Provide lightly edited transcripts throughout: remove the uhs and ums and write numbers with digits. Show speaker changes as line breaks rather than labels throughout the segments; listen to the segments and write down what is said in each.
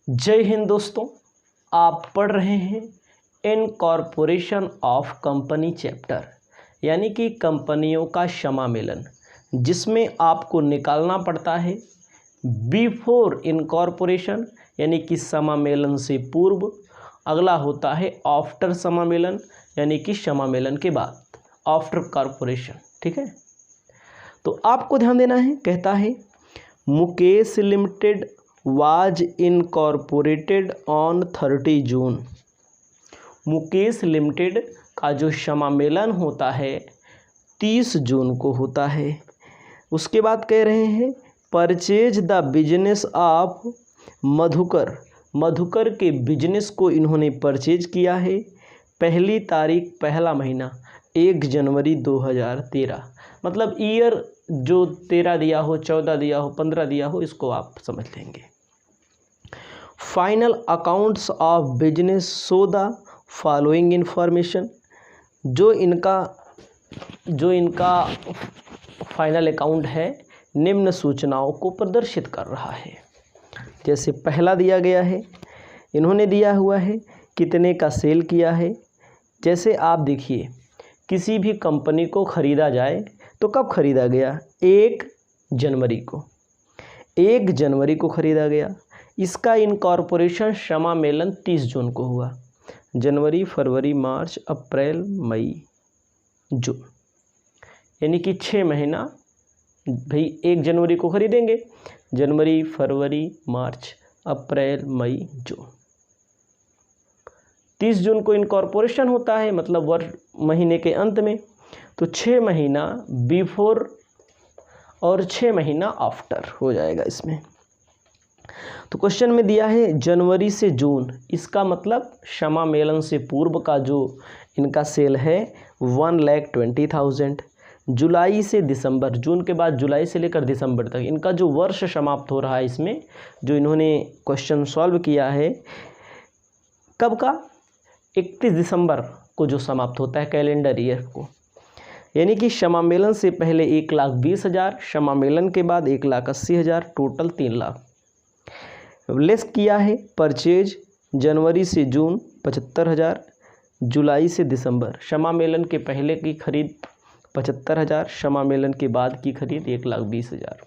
जय हिंद दोस्तों, आप पढ़ रहे हैं इनकॉर्पोरेशन ऑफ कंपनी चैप्टर यानी कि कंपनियों का समामेलन, जिसमें आपको निकालना पड़ता है बिफोर इनकॉर्पोरेशन यानी कि समामेलन से पूर्व। अगला होता है आफ्टर समामेलन यानी कि समामेलन के बाद, आफ्टर कॉर्पोरेशन। ठीक है, तो आपको ध्यान देना है। कहता है Mukesh limited was incorporated on 30 June. Mukesh limited का जो समामेलन होता है 30 जून को होता है। उसके बाद कह रहे हैं purchase the business of Madhukar. Madhukar के बिजनेस को इन्होंने परचेज किया है। पहली तारीख, पहला महीना 1 जनवरी 2013, मतलब ईयर जो 13 दिया हो, 14 दिया हो, 15 दिया हो, इसको आप समझ लेंगे। Final accounts of business show the following information. जो इनका फाइनल अकाउंट है निम्न सूचनाओं को प्रदर्शित कर रहा है। जैसे पहला दिया गया है, इन्होंने दिया हुआ है कितने का सेल किया है। जैसे आप देखिए, किसी भी कंपनी को ख़रीदा जाए तो कब ख़रीदा गया? 1 जनवरी को। 1 जनवरी को ख़रीदा गया। इसका इनकॉर्पोरेशन समामेलन 30 जून को हुआ। जनवरी, फरवरी, मार्च, अप्रैल, मई, जून, यानी कि 6 महीना। भाई 1 जनवरी को ख़रीदेंगे, जनवरी, फरवरी, मार्च, अप्रैल, मई, जून। 30 जून को इनकॉर्पोरेशन होता है, मतलब वर्ष महीने के अंत में। तो 6 महीना बिफोर और 6 महीना आफ्टर हो जाएगा इसमें। तो क्वेश्चन में दिया है जनवरी से जून, इसका मतलब समामेलन से पूर्व का जो इनका सेल है 1,20,000। जुलाई से दिसंबर, जून के बाद जुलाई से लेकर दिसंबर तक इनका जो वर्ष समाप्त हो रहा है, इसमें जो इन्होंने क्वेश्चन सॉल्व किया है कब का? 31 दिसंबर को जो समाप्त होता है कैलेंडर ईयर को। यानी कि समामेलन से पहले 1,20,000, समामेलन के बाद 1,80,000, टोटल 3 लाख। लेस किया है परचेज जनवरी से जून 75,000, जुलाई से दिसंबर। समामेलन के पहले की खरीद 75,000, समामेलन के बाद की खरीद 1,20,000,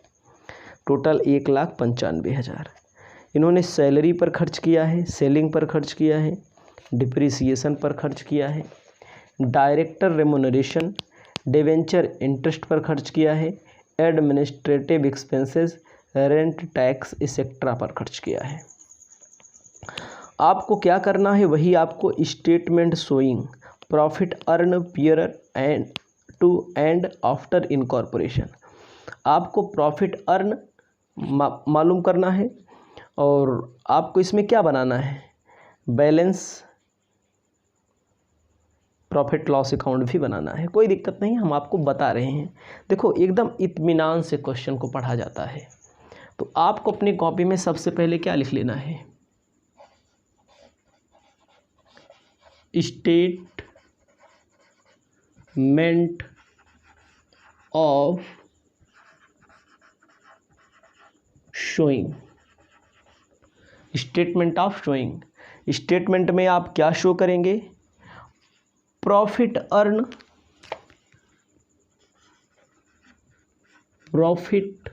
टोटल 1,95,000। इन्होंने सैलरी पर खर्च किया है, सेलिंग पर खर्च किया है, डिप्रिसिएशन पर खर्च किया है, डायरेक्टर रेमुनरेशन, डिवेंचर इंटरेस्ट पर खर्च किया है, administrative expenses, rent, tax etcetera पर खर्च किया है। आपको क्या करना है, वही आपको statement showing profit earn prior and to and after incorporation. आपको प्रॉफिट अर्न मालूम करना है और आपको इसमें क्या बनाना है, बैलेंस प्रॉफिट लॉस अकाउंट भी बनाना है। कोई दिक्कत नहीं, हम आपको बता रहे हैं। देखो एकदम इत्मीनान से क्वेश्चन को पढ़ा जाता है। तो आपको अपनी कॉपी में सबसे पहले क्या लिख लेना है, statement of showing. Statement of showing, statement में आप क्या शो करेंगे? प्रॉफिट अर्न, प्रॉफिट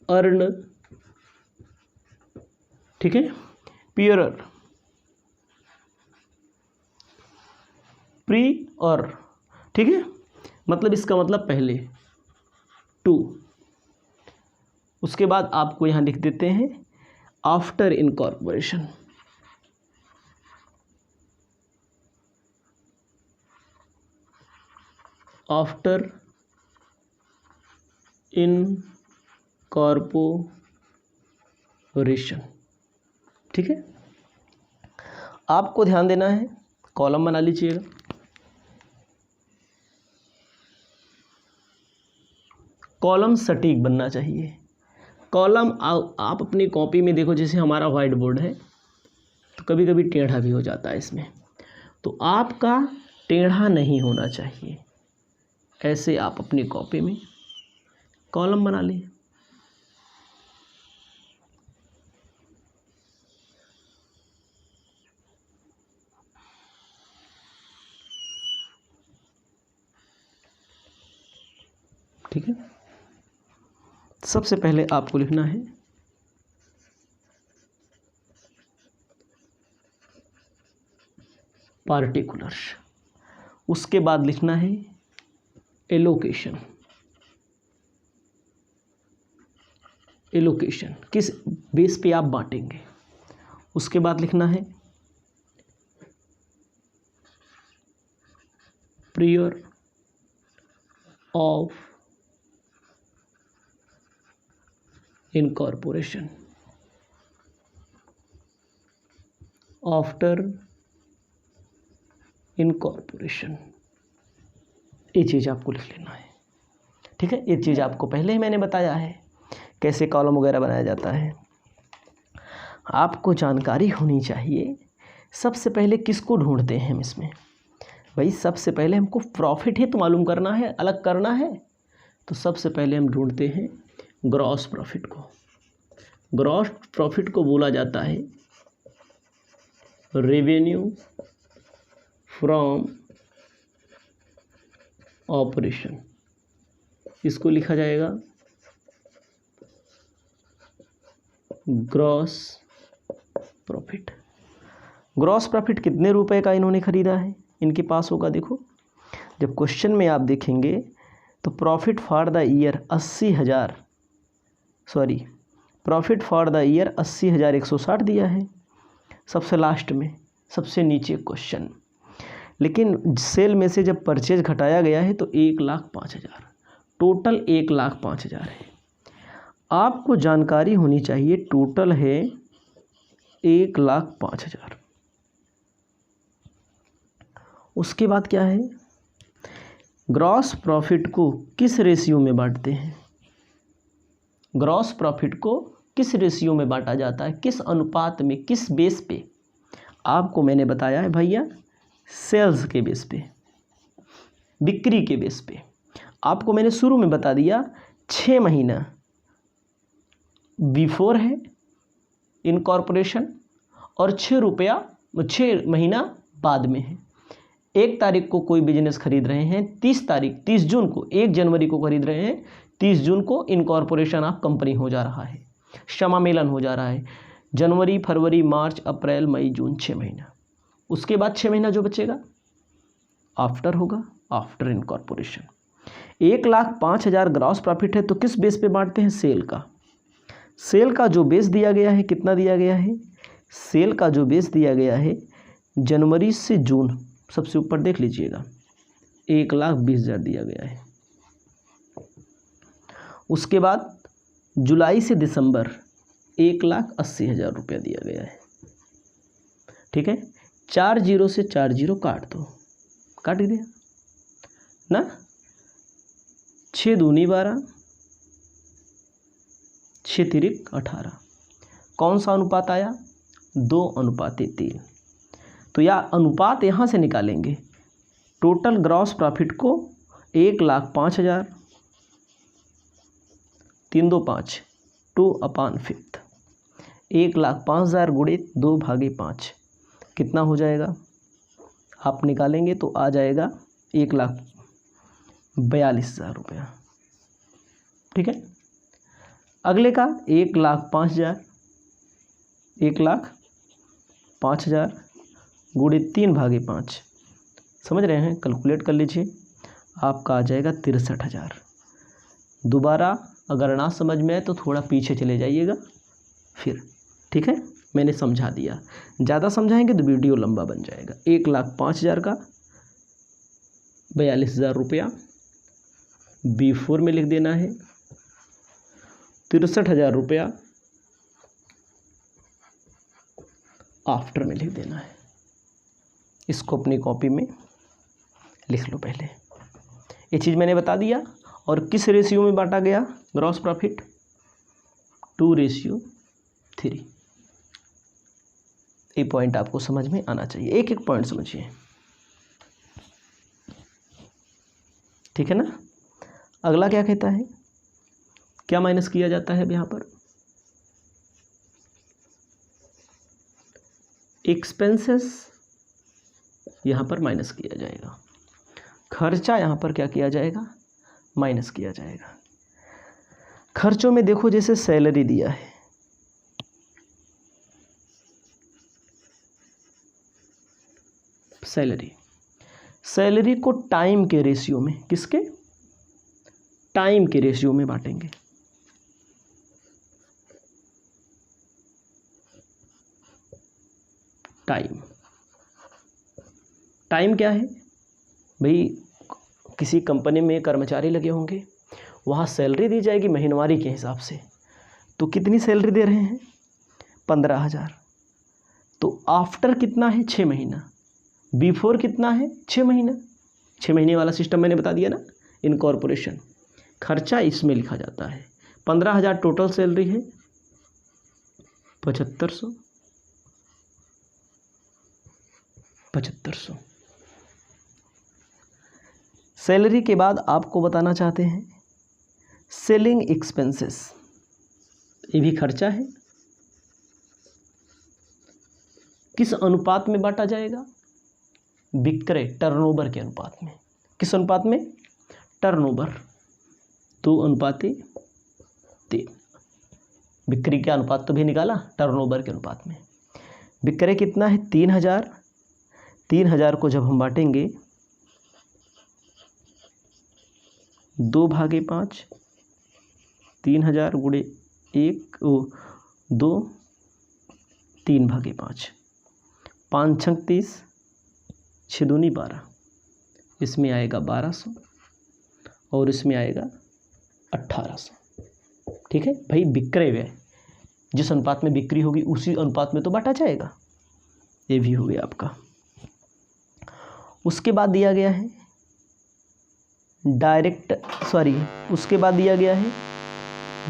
अर्न, ठीक है, पियरर, प्री और, ठीक है, मतलब इसका मतलब पहले 2। उसके बाद आपको यहां लिख देते हैं आफ्टर इनकॉर्पोरेशन। आफ्टर इनकॉर्पोरेशन, ठीक है। आपको ध्यान देना है, कॉलम बना लीजिएगा। कॉलम सटीक बनना चाहिए। कॉलम आप अपनी कॉपी में देखो, जैसे हमारा व्हाइट बोर्ड है तो कभी कभी टेढ़ा भी हो जाता है इसमें, तो आपका टेढ़ा नहीं होना चाहिए। ऐसे आप अपनी कॉपी में कॉलम बना लें। ठीक है। सबसे पहले आपको लिखना है पार्टिकुलर, उसके बाद लिखना है एलोकेशन। एलोकेशन किस बेस पे आप बांटेंगे, उसके बाद लिखना है prior of incorporation, after incorporation. ये चीज़ आपको लिख लेना है, ठीक है। ये चीज़ आपको पहले ही मैंने बताया है कैसे कॉलम वगैरह बनाया जाता है। आपको जानकारी होनी चाहिए सबसे पहले किसको ढूंढते हैं हम इसमें। भाई सबसे पहले हमको प्रॉफिट ही तो मालूम करना है, अलग करना है। तो सबसे पहले हम ढूंढते हैं ग्रॉस प्रॉफिट को। ग्रॉस प्रॉफिट को बोला जाता है रेवेन्यू फ्रॉम ऑपरेशन। इसको लिखा जाएगा ग्रॉस प्रॉफिट। ग्रॉस प्रॉफिट कितने रुपए का इन्होंने ख़रीदा है, इनके पास होगा। देखो जब क्वेश्चन में आप देखेंगे तो profit for the year 80,000, sorry profit for the year 80,160 दिया है सबसे लास्ट में, सबसे नीचे क्वेश्चन। लेकिन सेल में से जब परचेज घटाया गया है तो 1,05,000, टोटल 1,05,000 है। आपको जानकारी होनी चाहिए टोटल है 1,05,000। उसके बाद क्या है, ग्रॉस प्रॉफिट को किस रेशियो में बांटते हैं। ग्रॉस प्रॉफिट को किस रेशियो में बांटा जाता है, किस अनुपात में, किस बेस पे। आपको मैंने बताया है भैया सेल्स के बेस पे, बिक्री के बेस पे। आपको मैंने शुरू में बता दिया 6 महीना बिफोर है इनकॉर्पोरेशन और 6 महीना बाद में है। 1 तारीख को कोई बिजनेस खरीद रहे हैं, 30 जून को, 1 जनवरी को खरीद रहे हैं, 30 जून को इनकॉर्पोरेशन ऑफ कंपनी हो जा रहा है, समामेलन हो जा रहा है। जनवरी, फरवरी, मार्च, अप्रैल, मई, जून, 6 महीना। उसके बाद 6 महीना जो बचेगा आफ्टर होगा, आफ्टर इनकॉर्पोरेशन। 1,05,000 ग्रॉस प्रॉफिट है तो किस बेस पे बांटते हैं, सेल का। सेल का जो बेस दिया गया है, कितना दिया गया है, सेल का जो बेस दिया गया है जनवरी से जून, सबसे ऊपर देख लीजिएगा 1,20,000 दिया गया है। उसके बाद जुलाई से दिसंबर 1,80,000 रुपया दिया गया है, ठीक है। 4 जीरो से 4 जीरो काट दो, काट दिया ना, 6 दूनी 12, 6 तिरिक 18। कौन सा अनुपात आया, 2:3। तो या अनुपात यहाँ से निकालेंगे, टोटल ग्रॉस प्रॉफिट को 1,05,000, 3 2 5, 2/5, 1,05,000 गुणे 2/5 कितना हो जाएगा, आप निकालेंगे तो आ जाएगा 1,42,000 रुपया, ठीक है। अगले का 1,05,000, 1,05,000 गुणे 3/5, समझ रहे हैं, कैलकुलेट कर लीजिए, आपका आ जाएगा 63,000। दोबारा अगर ना समझ में आए तो थोड़ा पीछे चले जाइएगा फिर, ठीक है। मैंने समझा दिया, ज़्यादा समझाएंगे तो वीडियो लंबा बन जाएगा। 1,05,000 का 42,000 रुपया B4 में लिख देना है, 63,000 रुपया आफ्टर में लिख देना है। इसको अपनी कॉपी में लिख लो पहले, ये चीज़ मैंने बता दिया। और किस रेशियो में बांटा गया ग्रॉस प्रॉफिट, 2:3। ये पॉइंट आपको समझ में आना चाहिए, एक एक पॉइंट समझिए, ठीक है ना। अगला क्या कहता है, क्या माइनस किया जाता है अब यहाँ पर, एक्सपेंसेस यहाँ पर माइनस किया जाएगा, खर्चा यहाँ पर क्या किया जाएगा, माइनस किया जाएगा। खर्चों में देखो जैसे सैलरी दिया है, सैलरी को टाइम के रेशियो में, किसके? टाइम के रेशियो में बांटेंगे। टाइम क्या है भाई? किसी कंपनी में कर्मचारी लगे होंगे, वहाँ सैलरी दी जाएगी महीनवारी के हिसाब से। तो कितनी सैलरी दे रहे हैं? 15,000। तो आफ्टर कितना है? 6 महीना। बिफोर कितना है? 6 महीना। 6 महीने वाला सिस्टम मैंने बता दिया ना, इनकॉर्पोरेशन। खर्चा इसमें लिखा जाता है। 15,000 टोटल सैलरी है, 7500। सैलरी के बाद आपको बताना चाहते हैं सेलिंग एक्सपेंसेस, ये भी खर्चा है। किस अनुपात में बांटा जाएगा? विक्रय टर्नओवर के अनुपात में। किस अनुपात में? टर्नओवर 2:3। बिक्री का अनुपात तो भी निकाला, टर्नओवर के अनुपात में। विक्रय कितना है? 3,000। 3,000 को जब हम बांटेंगे 2/5, 3,000 गुणे 2, 3/5, 5 छंग 30, 6 दूनी 12। इसमें आएगा 1200 और इसमें आएगा 1800। ठीक है भाई, विक्रय व्यय जिस अनुपात में बिक्री होगी उसी अनुपात में तो बांटा जाएगा। ये भी हो गया आपका। उसके बाद दिया गया है उसके बाद दिया गया है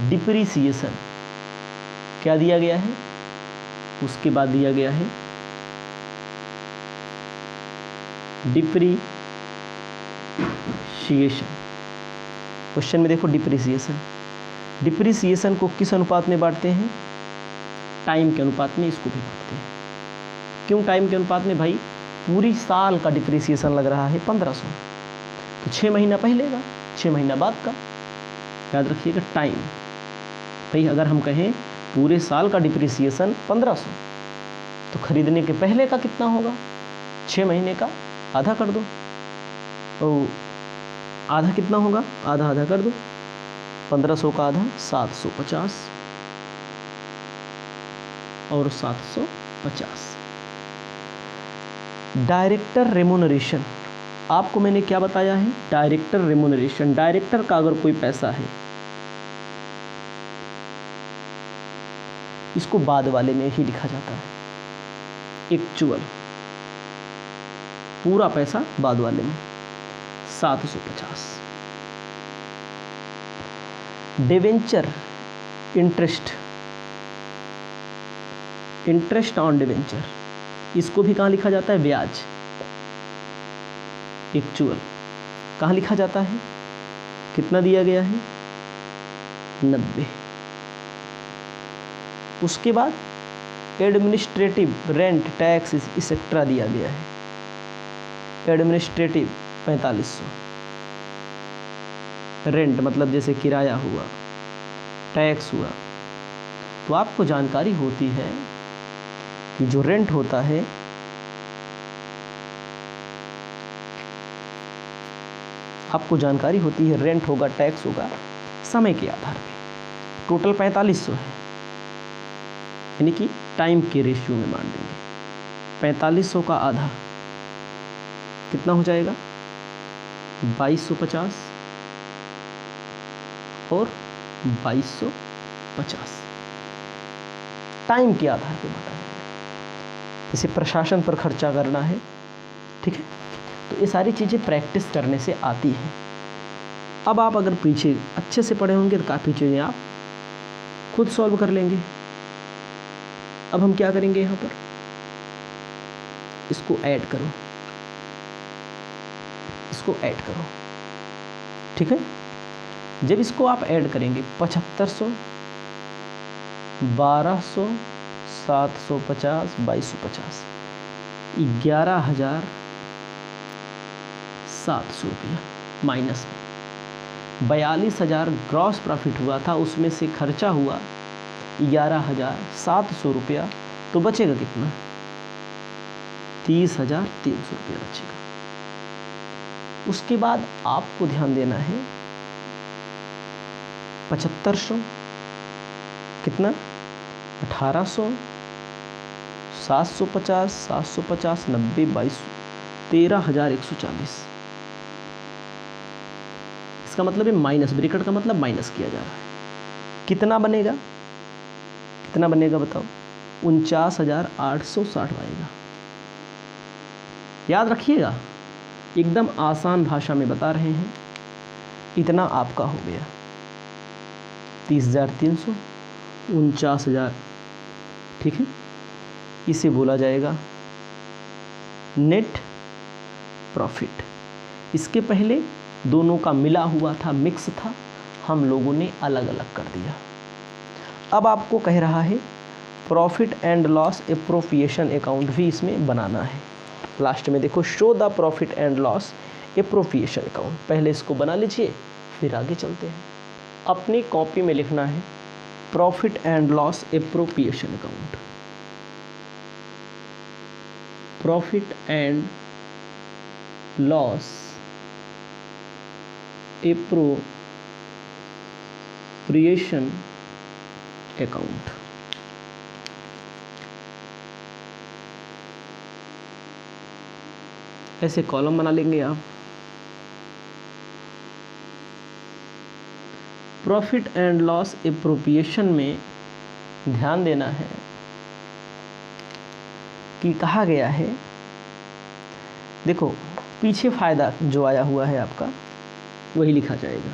डिप्रिसिएशन। क्या दिया गया है? उसके बाद दिया गया है डिप्रिसिएशन। क्वेश्चन में देखो डिप्रिसिएशन को किस अनुपात में बांटते हैं? टाइम के अनुपात में इसको भी बांटते हैं। क्यों टाइम के अनुपात में? भाई पूरी साल का डिप्रिसिएशन लग रहा है 1500, तो 6 महीना पहले का, 6 महीना बाद का। याद रखिएगा टाइम। भाई अगर हम कहें पूरे साल का डिप्रिसिएशन 1500, तो खरीदने के पहले का कितना होगा? 6 महीने का आधा कर दो। तो आधा कितना होगा? आधा आधा कर दो। 1500 का आधा 750 और 750। डायरेक्टर रेम्यूनरेशन, आपको मैंने क्या बताया है? Director remuneration. डायरेक्टर का अगर कोई पैसा है, इसको बाद वाले में ही लिखा जाता है। एक्चुअल पूरा पैसा बाद वाले में 750। डिवेंचर इंटरेस्ट ऑन डिवेंचर, इसको भी कहाँ लिखा जाता है? ब्याज। एक्चुअल कहाँ लिखा जाता है? कितना दिया गया है? 90। उसके बाद एडमिनिस्ट्रेटिव, रेंट, टैक्स एक्सेट्रा दिया गया है। एडमिनिस्ट्रेटिव 4500। रेंट मतलब जैसे किराया हुआ, टैक्स हुआ। तो आपको जानकारी होती है कि जो रेंट होता है रेंट होगा, टैक्स होगा समय के आधार पे। टोटल 4500 है, यानी कि टाइम के रेशियो में बांट देंगे। 4500 का आधा कितना हो जाएगा? 2250 और 2250। टाइम के आधार पे बांटा जाएगा। जैसे प्रशासन पर खर्चा करना है, ठीक है, तो ये सारी चीज़ें प्रैक्टिस करने से आती हैं। अब आप अगर पीछे अच्छे से पढ़े होंगे तो काफ़ी चीज़ें आप खुद सॉल्व कर लेंगे। अब हम क्या करेंगे? यहाँ पर इसको ऐड करो, ठीक है। जब इसको आप ऐड करेंगे 7500, 1200, 750, 2250, 11,700 रुपया माइनस में। 42,000 ग्रॉस प्रॉफिट हुआ था, उसमें से खर्चा हुआ 11,700 रुपया, तो बचेगा कितना? 30,300 रुपया बचेगा। उसके बाद आपको ध्यान देना है 7500, कितना? 1800, 750, 750, 90, 22, 13,140। इसका मतलब है माइनस, ब्रैकेट का मतलब माइनस किया जा रहा है। कितना बनेगा? कितना बनेगा बताओ? 49,860 आएगा। याद रखिएगा, एकदम आसान भाषा में बता रहे हैं। इतना आपका हो गया 30,300, 49,000, ठीक है। इसे बोला जाएगा नेट प्रॉफिट। इसके पहले दोनों का मिला हुआ था, मिक्स था, हम लोगों ने अलग अलग कर दिया। अब आपको कह रहा है profit and loss appropriation account भी इसमें बनाना है। लास्ट में देखो, show the profit and loss appropriation account. पहले इसको बना लीजिए, फिर आगे चलते हैं। अपनी कॉपी में लिखना है profit and loss appropriation account. Profit and loss appropriation account. ऐसे कॉलम बना लेंगे आप। प्रॉफिट एंड लॉस एप्रोप्रिएशन में ध्यान देना है कि कहा गया है, देखो पीछे फ़ायदा जो आया हुआ है आपका वही लिखा जाएगा।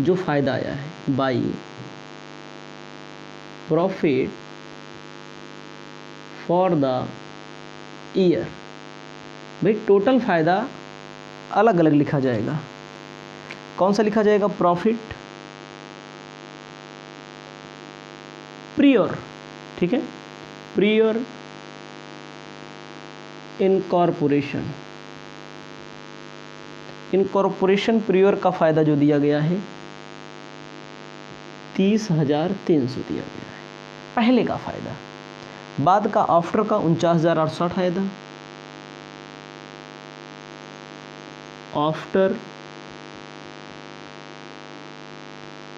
जो फ़ायदा आया है by profit for the year, भाई टोटल फ़ायदा अलग अलग लिखा जाएगा। कौन सा लिखा जाएगा? प्रॉफिट प्रियर, ठीक है, प्रियर इनकॉर्पोरेशन। इनकॉर्पोरेशन प्रियर का फ़ायदा जो दिया गया है 30,300 दिया गया है, पहले का फ़ायदा। बाद का आफ्टर का 49,860 आया था। आफ्टर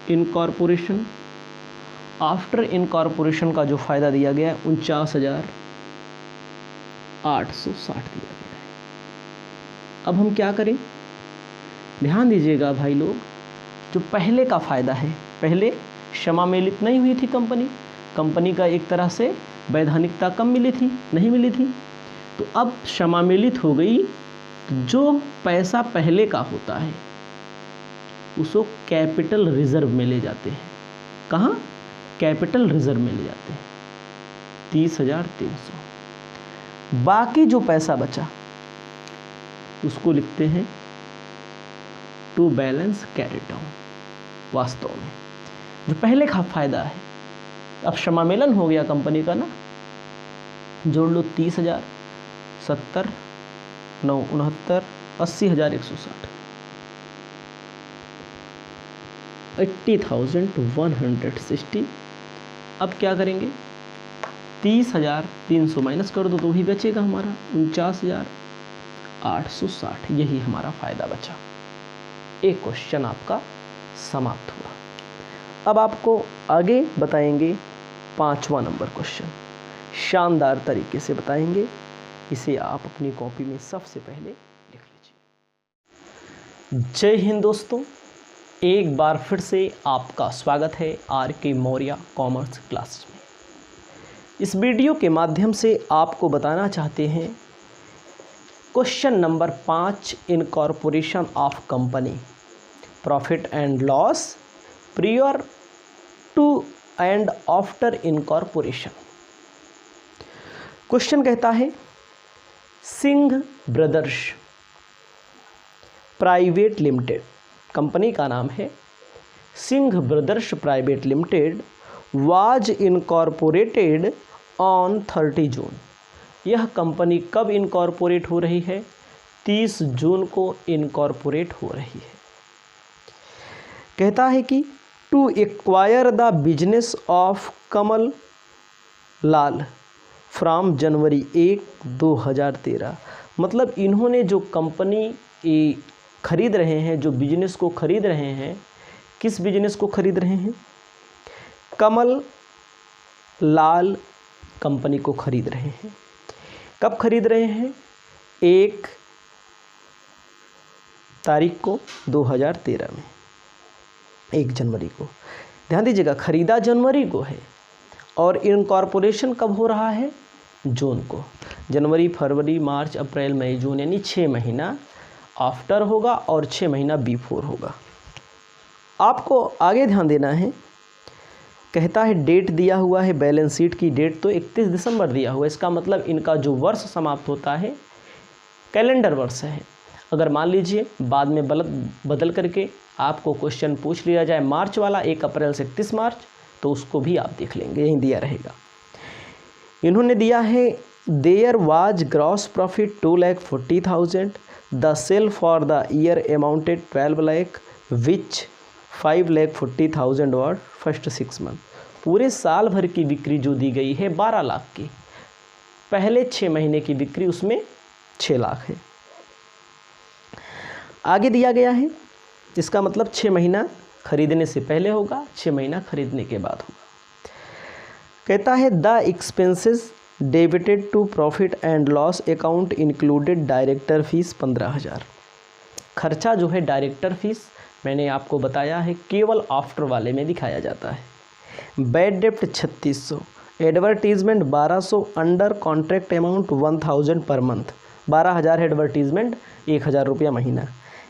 इनकॉर्पोरेशन, आफ्टर इनकॉर्पोरेशन का जो फ़ायदा दिया गया है 49,860 दिया गया है। अब हम क्या करें? ध्यान दीजिएगा भाई लोग, जो पहले का फ़ायदा है, पहले समामेलित नहीं हुई थी कंपनी का एक तरह से वैधानिकता कम मिली थी, नहीं मिली थी, तो अब समामेलित हो गई। जो पैसा पहले का होता है उसको कैपिटल रिजर्व में ले जाते हैं। कहाँ? कैपिटल रिजर्व में ले जाते हैं 30,300। बाकी जो पैसा बचा उसको लिखते हैं टू बैलेंस कैरी डाउन। वास्तव में जो पहले का फ़ायदा है, अब समामेलन हो गया कंपनी का ना, जोड़ लो 30,000, 70, 9, 69, 80,160, 80,160। अब क्या करेंगे? 30,300 माइनस कर दो तो भी बचेगा हमारा 49,860। यही हमारा फ़ायदा बचा। एक क्वेश्चन आपका समाप्त हुआ। अब आपको आगे बताएंगे 5वां नंबर क्वेश्चन, शानदार तरीके से बताएंगे। इसे आप अपनी कॉपी में सबसे पहले लिख लीजिए। जय हिंद दोस्तों, एक बार फिर से आपका स्वागत है RK मौर्य कॉमर्स क्लासेस में। इस वीडियो के माध्यम से आपको बताना चाहते हैं question number 5, incorporation of company, profit and loss prior to and after incorporation. Question कहता है Singh brothers private limited, company का नाम है Singh brothers private limited, was incorporated on 30 June. यह कंपनी कब इनकॉर्पोरेट हो रही है? 30 जून को इनकॉर्पोरेट हो रही है। कहता है कि to acquire the business of Kamal Lal from January 1, 2013। मतलब इन्होंने जो कंपनी खरीद रहे हैं, जो बिजनेस को खरीद रहे हैं, किस बिजनेस को खरीद रहे हैं? कमल लाल कंपनी को खरीद रहे हैं। कब खरीद रहे हैं? 1 तारीख को 2013 में, 1 जनवरी को। ध्यान दीजिएगा, खरीदा जनवरी को है और इनकॉर्पोरेशन कब हो रहा है? जून को। जनवरी, फरवरी, मार्च, अप्रैल, मई, जून, यानी 6 महीना आफ्टर होगा और 6 महीना बिफोर होगा। आपको आगे ध्यान देना है। कहता है डेट दिया हुआ है, बैलेंस शीट की डेट तो 31 दिसंबर दिया हुआ है। इसका मतलब इनका जो वर्ष समाप्त होता है कैलेंडर वर्ष है। अगर मान लीजिए बाद में बदल करके आपको क्वेश्चन पूछ लिया जाए मार्च वाला, 1 अप्रैल से 31 मार्च, तो उसको भी आप देख लेंगे, यहीं दिया रहेगा। इन्होंने दिया है there was gross profit 2,40,000, the sale for the year amounted 12 lakh which 5,40,000 were first 6 month. पूरे साल भर की बिक्री जो दी गई है 12 लाख की, पहले 6 महीने की बिक्री उसमें 6 लाख है। आगे दिया गया है, इसका मतलब 6 महीना खरीदने से पहले होगा, 6 महीना खरीदने के बाद होगा। कहता है the expenses debited to profit and loss account included director fees 15,000। खर्चा जो है डायरेक्टर फीस मैंने आपको बताया है केवल आफ्टर वाले में दिखाया जाता है। बैड डेप्ट 3600, advertisement 1200, under contract amount 1000 per month, 12,000 advertisement, 1,000 रुपया महीना।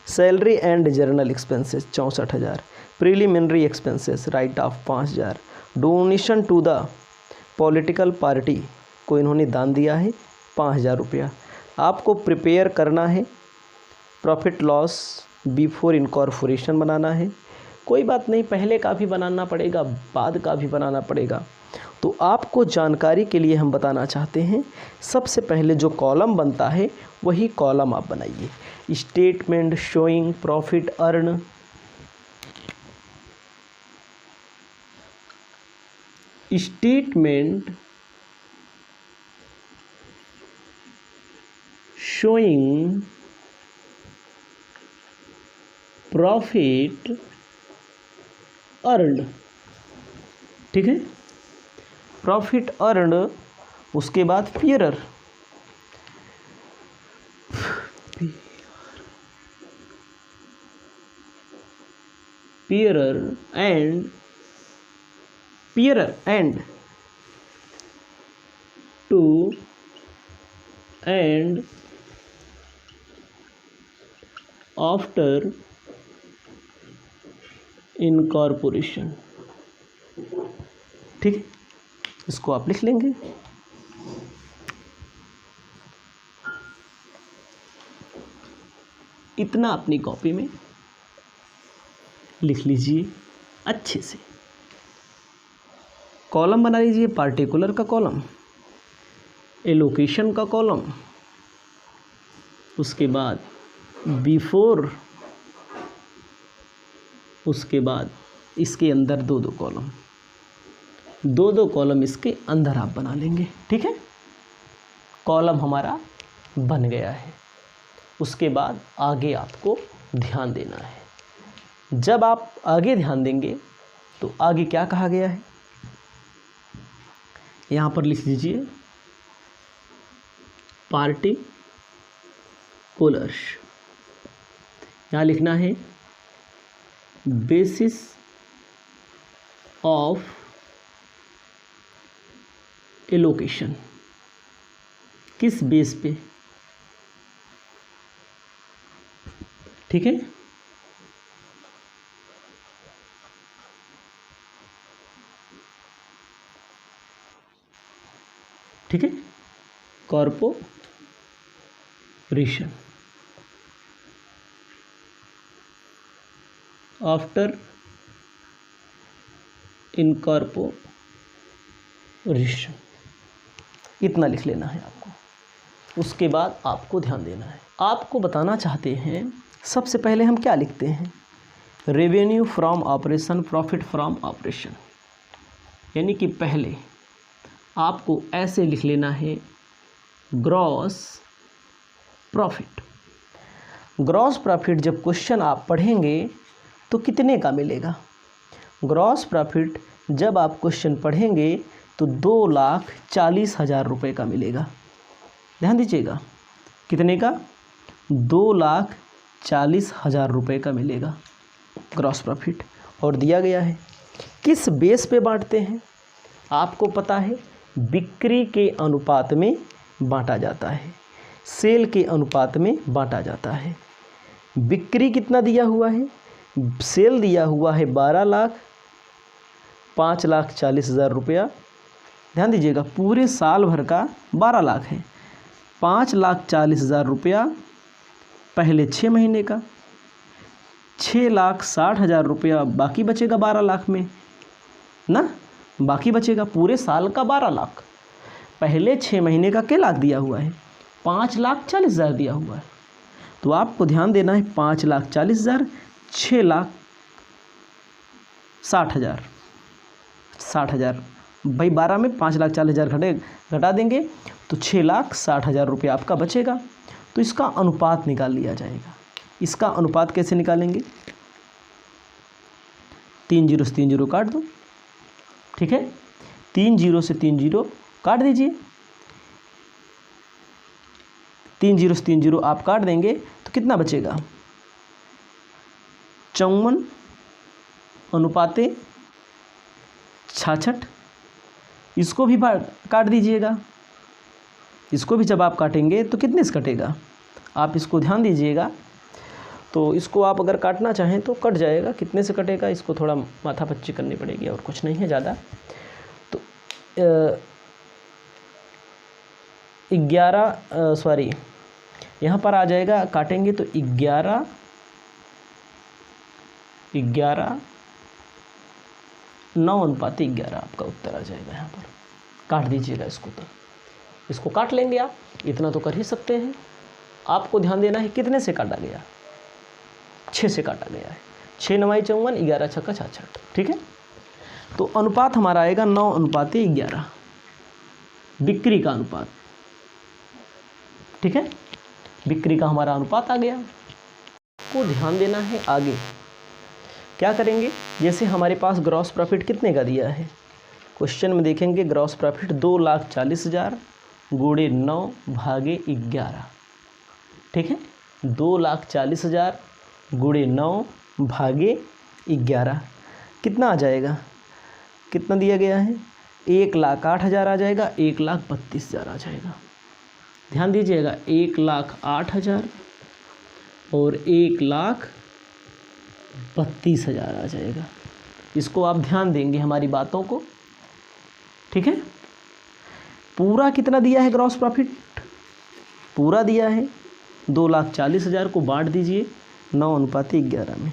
Salary and general expenses 64,000, preliminary expenses write off 5,000, donation to the political party को इन्होंने दान दिया है 5,000 रुपया। आपको प्रिपेयर करना है प्रॉफिट लॉस बिफोर इनकॉर्पोरेशन बनाना है। कोई बात नहीं, पहले का भी बनाना पड़ेगा, बाद का भी बनाना पड़ेगा। तो आपको जानकारी के लिए हम बताना चाहते हैं, सबसे पहले जो कॉलम बनता है वही कॉलम आप बनाइए। Statement showing profit earn, statement showing profit earn, ठीक है, प्रॉफिट अर्न। उसके बाद prior, and to and after incorporation, ठीक है, इसको आप लिख लेंगे। इतना अपनी कॉपी में लिख लीजिए अच्छे से। कॉलम बना लीजिए, पार्टिकुलर का कॉलम, एलोकेशन का कॉलम, उसके बाद बिफोर, उसके बाद इसके अंदर 2-2 कॉलम, 2-2 कॉलम इसके अंदर आप बना लेंगे, ठीक है। कॉलम हमारा बन गया है। उसके बाद आगे आपको ध्यान देना है। जब आप आगे ध्यान देंगे तो आगे क्या कहा गया है यहाँ पर लिख लीजिए, पार्टिकुलर्स, यहाँ लिखना है बेसिस ऑफ एलोकेशन, किस बेस पे, ठीक है। ठीक है, कॉर्पोरेशन आफ्टर इनकॉर्पोरेशन, इतना लिख लेना है आपको। उसके बाद आपको ध्यान देना है। आपको बताना चाहते हैं, सबसे पहले हम क्या लिखते हैं, revenue from operation, profit from operation, यानी कि पहले आपको ऐसे लिख लेना है ग्रॉस प्रॉफिट। ग्रॉस प्रॉफिट जब क्वेश्चन आप पढ़ेंगे तो कितने का मिलेगा? ग्रॉस प्रॉफिट जब आप क्वेश्चन पढ़ेंगे तो 2,40,000 रुपये का मिलेगा। ध्यान दीजिएगा, कितने का? 2,40,000 रुपये का मिलेगा ग्रॉस प्रॉफिट। और दिया गया है किस बेस पे बांटते हैं? आपको पता है बिक्री के अनुपात में बांटा जाता है, सेल के अनुपात में बांटा जाता है। बिक्री कितना दिया हुआ है? सेल दिया हुआ है 5,40,000 रुपया। ध्यान दीजिएगा, पूरे साल भर का 12 लाख है। 5,40,000 रुपया पहले 6 महीने का, 6,60,000 रुपया बाकी बचेगा 12 लाख में ना, बाकी बचेगा पूरे साल का 12 लाख। पहले 6 महीने का क्या लाख दिया हुआ है? 5,40,000 दिया हुआ है। तो आपको ध्यान देना है 5,40,000, 6,60,000, 60,000 भाई 12 में 5,40,000 घटा देंगे तो 6,60,000 रुपया आपका बचेगा। तो इसका अनुपात निकाल लिया जाएगा। इसका अनुपात कैसे निकालेंगे? 3 0 से 3 0 काट दो, ठीक है। 3 0 से 3 0 काट दीजिए। 3 0 से 3 0 आप काट देंगे तो कितना बचेगा? 54 अनुपाते 66। इसको भी काट दीजिएगा। इसको भी जब आप काटेंगे तो कितने से कटेगा? आप इसको ध्यान दीजिएगा। तो इसको आप अगर काटना चाहें तो कट जाएगा। कितने से कटेगा इसको थोड़ा माथा पच्ची करनी पड़ेगी, और कुछ नहीं है ज़्यादा। तो 11 यहाँ पर आ जाएगा, काटेंगे तो 11 9 अनुपात 11 आपका उत्तर आ जाएगा। यहाँ पर काट दीजिएगा इसको, तो इसको काट लेंगे आप, इतना तो कर ही सकते हैं। आपको ध्यान देना है कितने से काटा गया? 6 से काटा गया है। 6 9 54, 11 6 66, ठीक है। तो अनुपात हमारा आएगा 9 अनुपात 11, बिक्री का अनुपात, ठीक है। बिक्री का हमारा अनुपात आ गया। को ध्यान देना है आगे क्या करेंगे। जैसे हमारे पास ग्रॉस प्रॉफिट कितने का दिया है, क्वेश्चन में देखेंगे ग्रॉस प्रॉफिट 2,40,000 गुणे 9 भागे 11, ठीक है। 2,40,000 गुणे 9 भागे 11 कितना आ जाएगा? कितना दिया गया है? 1,08,000 आ जाएगा, 1,32,000 आ जाएगा। ध्यान दीजिएगा, 1,08,000 और 1,32,000 आ जाएगा। इसको आप ध्यान देंगे हमारी बातों को, ठीक है। पूरा कितना दिया है ग्रॉस प्रॉफिट? पूरा दिया है 2,40,000 को बांट दीजिए 9 अनुपात 11 में।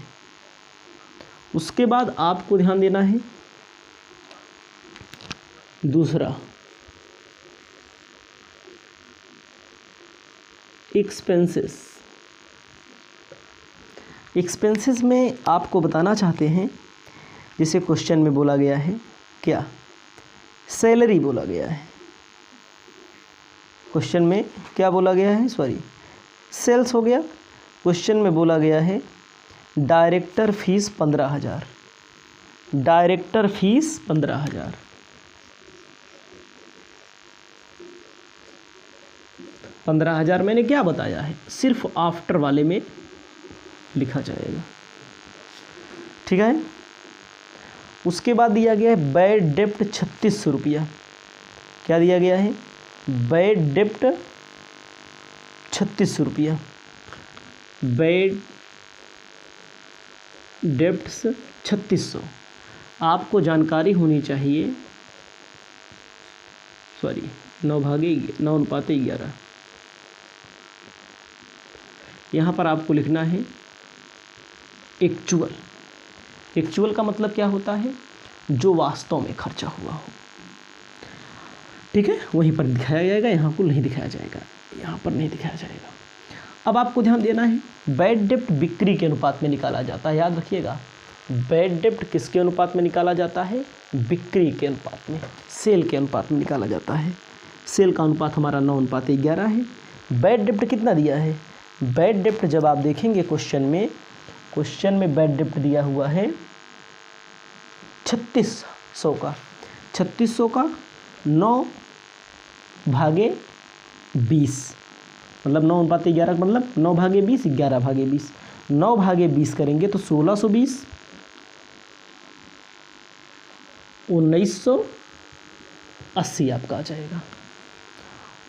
उसके बाद आपको ध्यान देना है दूसरा, एक्सपेंसेस। एक्सपेंसेस में आपको बताना चाहते हैं, जैसे क्वेश्चन में बोला गया है क्या? सैलरी बोला गया है। क्वेश्चन में क्या बोला गया है? सेल्स हो गया। क्वेश्चन में बोला गया है डायरेक्टर फीस 15,000, डायरेक्टर फीस 15,000। 15,000 मैंने क्या बताया है, सिर्फ आफ्टर वाले में लिखा जाएगा, ठीक है। उसके बाद दिया गया है बैड डेप्ट 3600 रुपया। क्या दिया गया है? बैड डेप्ट 3600 रुपया। Bad debts 3600। आपको जानकारी होनी चाहिए, 9 अनुपात 11। यहाँ पर आपको लिखना है एक्चुअल। एक्चुअल का मतलब क्या होता है? जो वास्तव में खर्चा हुआ हो, ठीक है। वहीं पर दिखाया जाएगा, यहाँ को नहीं दिखाया जाएगा, यहाँ पर नहीं दिखाया जाएगा। अब आपको ध्यान देना है, बैड डेप्ट बिक्री के अनुपात में निकाला जाता है, याद रखिएगा। बैड डेप्ट किसके अनुपात में निकाला जाता है? बिक्री के अनुपात में, सेल के अनुपात में निकाला जाता है। सेल का अनुपात हमारा 9:11 है। बैड डेप्ट कितना दिया है? बैड डेप्ट जब आप देखेंगे क्वेश्चन में बैड डेप्ट दिया हुआ है 3600 का। 3600 का 9/20, मतलब 9:11 मतलब 9/20, 11/20। 9/20 करेंगे तो 1620, 1980 आपका आ जाएगा।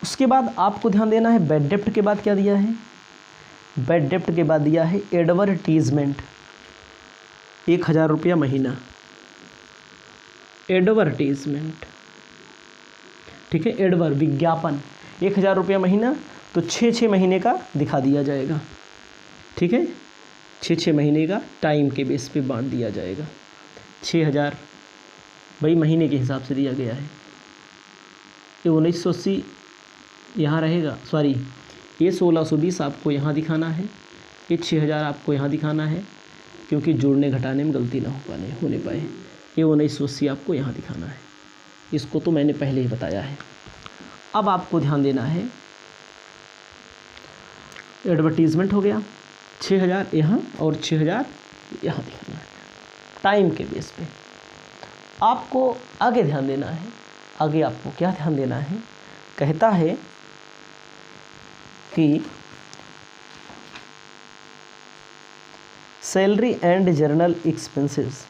उसके बाद आपको ध्यान देना है, बैड डेप्ट के बाद क्या दिया है? बैड डेप्ट के बाद दिया है एडवर्टीजमेंट, 1000 रुपया महीना। एडवर्टीजमेंट, ठीक है, विज्ञापन 1000 रुपया महीना, तो 6 महीने का दिखा दिया जाएगा, ठीक है। 6 महीने का टाइम के बेस पे बांट दिया जाएगा। 6000 भाई महीने के हिसाब से दिया गया है। ये 1980 यहाँ रहेगा, सॉरी ये 1620 आपको यहाँ दिखाना है, ये 6000 आपको यहाँ दिखाना है, क्योंकि जोड़ने घटाने में गलती ना होने पाए। ये 1980 आपको यहाँ दिखाना है, इसको तो मैंने पहले ही बताया है। अब आपको ध्यान देना है, एडवर्टीजमेंट हो गया, 6000 यहाँ और 6000 यहाँ दिखाना है टाइम के बेस पे। आपको आगे ध्यान देना है, आगे आपको क्या ध्यान देना है? कहता है कि सैलरी एंड जर्नल एक्सपेंसेस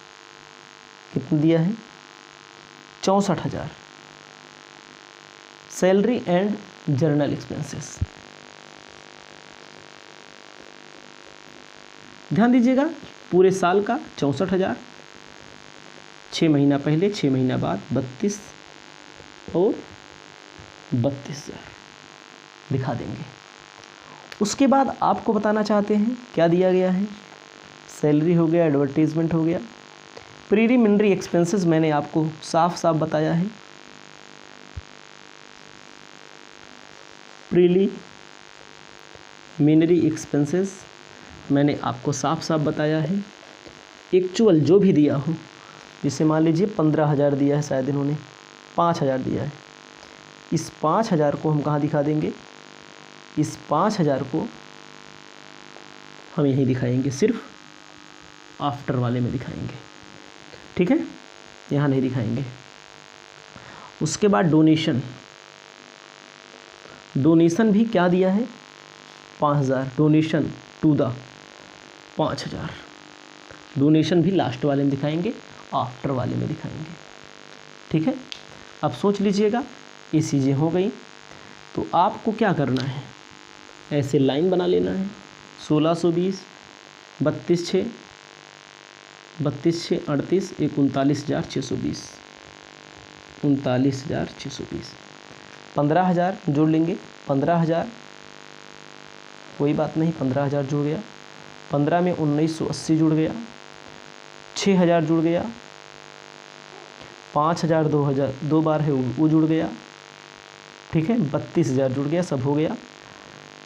कितना दिया है? 64,000। सैलरी एंड जर्नल एक्सपेंसेस, ध्यान दीजिएगा, पूरे साल का 64,000, 6 महीना पहले 6 महीना बाद 32 और 32,000 दिखा देंगे। उसके बाद आपको बताना चाहते हैं क्या दिया गया है? सैलरी हो गया, एडवर्टीजमेंट हो गया, प्रीलिमिनरी एक्सपेंसेस मैंने आपको साफ साफ बताया है। प्रीलिमिनरी एक्सपेंसेस मैंने आपको साफ साफ बताया है। एक्चुअल जो भी दिया हो, जैसे मान लीजिए 15,000 दिया है, शायद इन्होंने 5,000 दिया है, इस 5,000 को हम कहाँ दिखा देंगे? इस 5,000 को हम यहीं दिखाएंगे, सिर्फ आफ्टर वाले में दिखाएंगे, ठीक है, यहाँ नहीं दिखाएंगे। उसके बाद डोनेशन भी क्या दिया है? 5,000। Donation to the 5,000। डोनेशन भी लास्ट वाले में दिखाएंगे, आफ्टर वाले में दिखाएंगे, ठीक है। अब सोच लीजिएगा, ये चीज़ें हो गई, तो आपको क्या करना है? ऐसे लाइन बना लेना है, 1620, 32/6, 32/6 38, 39,620, 39,620। 15,000 जोड़ लेंगे, 15,000 कोई बात नहीं, 15,000 जुड़ गया, 15 में 1980 जुड़ गया, 6,000 जुड़ गया, 5,000 2 बार है वो जुड़ गया, ठीक है, 32,000 जुड़ गया, सब हो गया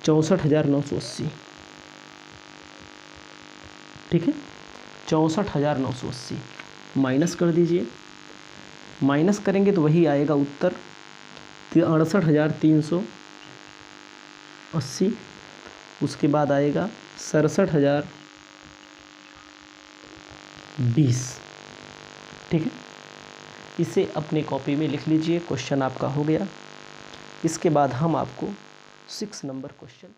64,980, ठीक है, 64,980 माइनस कर दीजिए। माइनस करेंगे तो वही आएगा उत्तर 68,380। उसके बाद आएगा 67,020, ठीक है। इसे अपने कॉपी में लिख लीजिए, क्वेश्चन आपका हो गया। इसके बाद हम आपको 6 नंबर क्वेश्चन